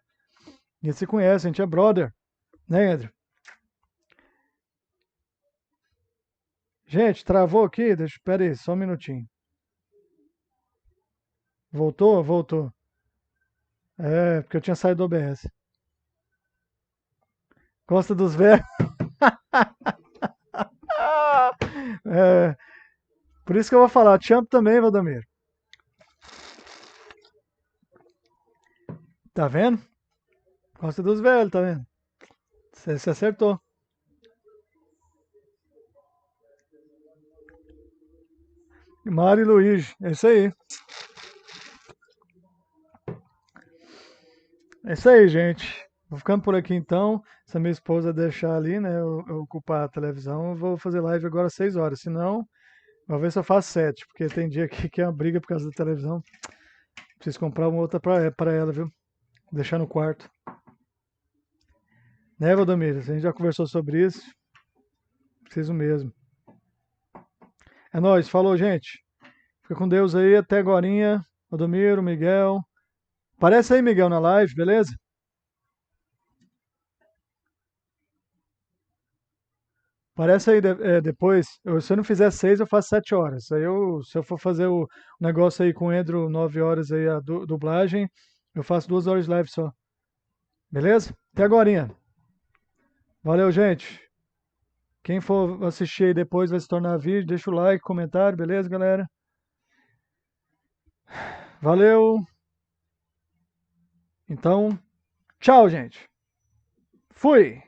E ele se conhece, a gente é brother, né, Andrew? Gente, travou aqui? Espera aí, só um minutinho. Voltou? Voltou. É, porque eu tinha saído do OBS. Gosta dos velhos? É, por isso que eu vou falar, te amo também, Valdomiro. Tá vendo? Gosta dos velhos, tá vendo? Você acertou. Mário e Luigi, é isso aí. É isso aí, gente. Vou ficando por aqui então. Se a minha esposa deixar ali, né, eu ocupar a televisão, eu vou fazer live agora às 6 horas. Se não, vou ver se eu faço 7, porque tem dia aqui que é uma briga por causa da televisão. Preciso comprar uma outra pra ela, viu? Deixar no quarto. Né, Valdomiro? A gente já conversou sobre isso. Preciso mesmo. É nóis, falou, gente. Fica com Deus aí, até agorinha. Valdomiro, Miguel. Aparece aí, Miguel, na live, beleza? Aparece aí depois. Se eu não fizer 6, eu faço 7 horas. Se eu for fazer o negócio aí com o Endro 9 horas aí, a dublagem, eu faço 2 horas de live só. Beleza? Até agorinha. Valeu, gente. Quem for assistir aí depois vai se tornar vídeo, deixa o like, comentário, beleza, galera? Valeu. Então, tchau, gente. Fui.